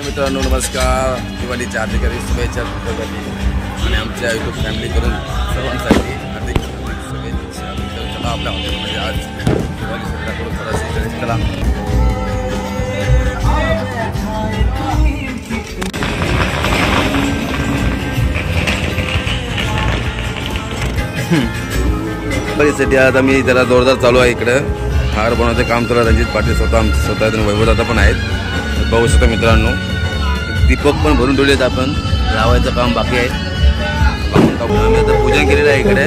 मित्रांनो नमस्कार. दिवाळीच्या हार्दिक शुभेच्छा आणि आमच्या यूट्यूब फॅमिली करून सर्वांसाठी हार्दिक शुभेच्छा. चला आपल्या हॉटेलमध्ये आज दिवाळी साजरा करून थोडासा चला. परिस्थिती आता मी त्याला जोरदार चालू आहे. इकडं हार बनवण्याचं काम चालू आहे. रणजित पाटील स्वतः वैभवदादा पण आहेत. बघू शकता मित्रांनो. दीपक पण भरून ठेवलेत. आपण लावायचं काम बाकी आहे. आम्ही आता पूजन केलेलं आहे इकडे.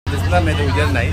दिसला नाही तर उजेड नाही.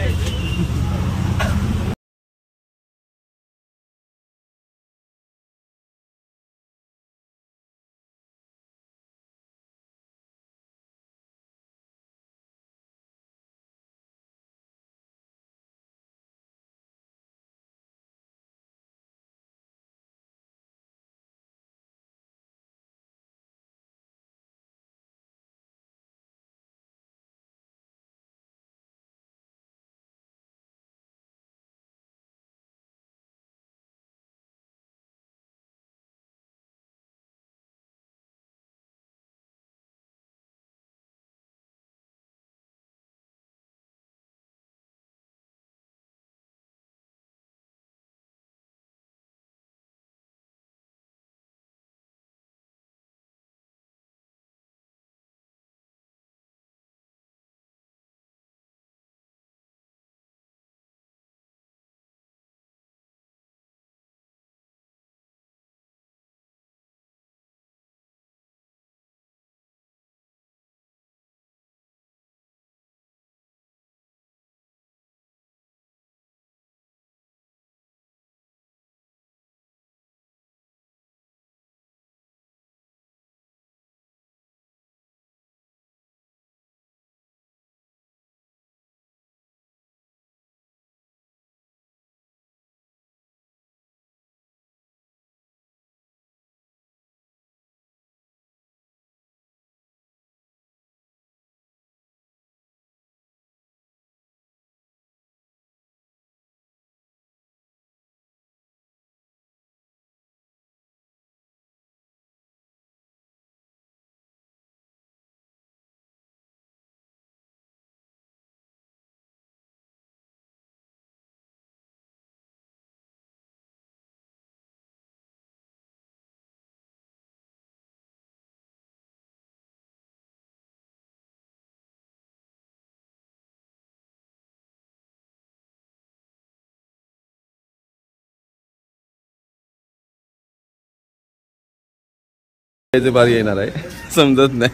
बारी येणार आहे समजत नाही.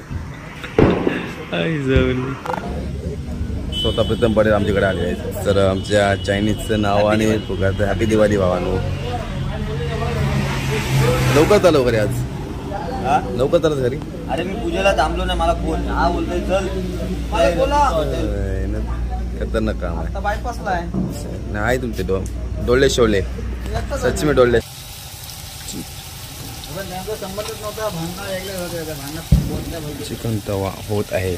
स्वतः प्रीतम पटेल आमच्याकडे आले आहेत. तर आमच्या चायनीजचं नाव आणि हॅपी दिवाळी भावानो. लवकर चालव घरी आज. लवकर चालत घरी. अरे मी पूजेला थांबलो ना, मला फोन हा बोलतोय चल. खतरनाक काम आहे. बायपासला आहे. नाही तुमचे डोळे शोले सच में डोळे. चिकन तवा होत आहे.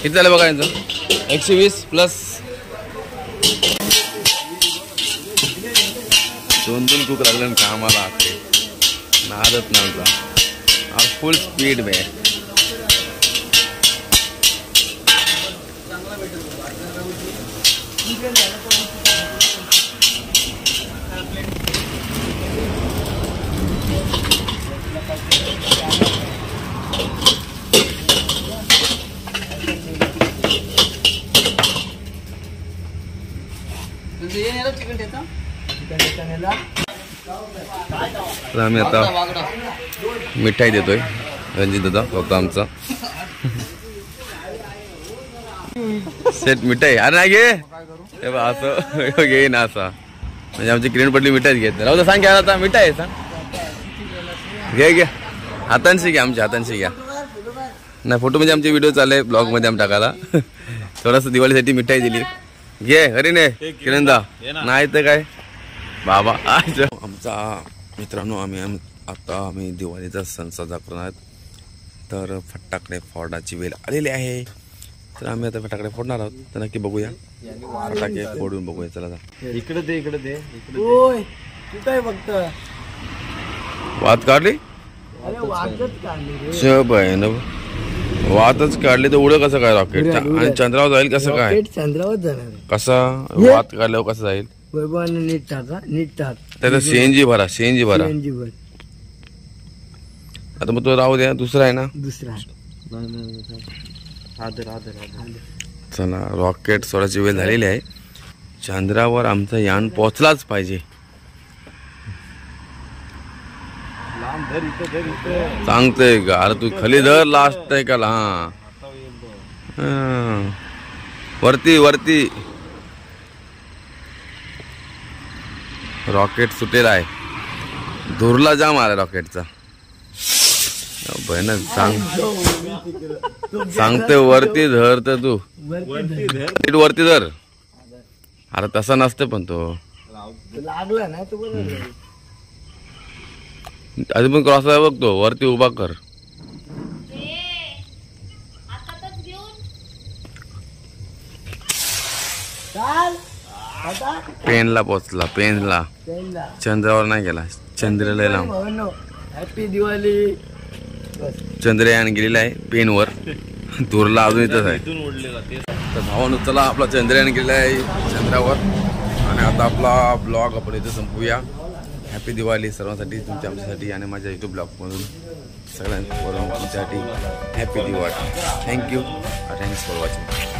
किती झालं बघा यांचं. 120 प्लस 2 कुक लागलं कामाला. नादत नव्हता. फुल स्पीड में तर आम्ही आता मिठाई देतोय. रणजित दादा फक्त आमचा सेट मिठाई. अरे नाही घे असं घे ना असा म्हणजे आमची क्रीम पडली मिठाईच घेत. राहू सांग घ्या आता मिठाई सांग घे घ्या. हातांशी घ्या आमच्या हातांशी घ्या. नाही फोटो म्हणजे आमचे व्हिडिओ चालले ब्लॉग मध्ये आम्ही टाकायला. थोडंसं दिवाळीसाठी मिठाई दिली. घे हरी ने किरणदा नाही तर काय बाबा. आमचा मित्रांनो आम्ही दिवाळीचा सण साजरा करणार आहोत. तर फटाकडे फोडण्याची वेळ आलेली आहे. तर आम्ही आता फटाकडे फोडणार आहोत. तर नक्की बघूया. फटाके फोडून बघूया. चला इकडे दे इकडे दे. फक्त वात काढली. वातच काढली तर उडं कसं काय रॉकेट. आणि चंद्रावर जाईल कसं काय. चंद्रावर जाणार कसा वात काढल्यावर कसं जाईल. नीट त्याचा सीएनजी भरा. सीएनजी भरा. आता मग तो राहू द्या. दुसरा आहे ना. दुसरा चला रॉकेट सोडायची वेळ झालेली आहे. चंद्रावर आमचं यान पोहोचलाच पाहिजे. सांगतोय का. अरे तू खाली धर. लास्ट आहे का. हा वरती वरती रॉकेट सुटेला आहे. धुरला जाम आला रॉकेटचा. बहिण सांगते वरती धर. तर तू वरती धर. अरे तसा नसते पण तो लागला ना तो. आधी पण क्रॉस आहे बघतो. वरती उभा कर. पेनला पोचला. पेनला चंद्रावर नाही गेला. चंद्राला हॅपी दिवाळी. चंद्रयान गेलेला आहे पेनवर. दूरला अजून इथंच आहे. तर भावानं चला आपला चंद्रयान गेलेला आहे चंद्रावर. आणि आता आपला ब्लॉग आपण इथे संपूया. हॅपी दिवाळी सर्वांसाठी. तुमच्या आमच्यासाठी आणि माझ्या युट्यूब ब्लॉगमधून सगळ्यांबरोबर तुमच्यासाठी happy Diwali. Thank you. Thanks for watching.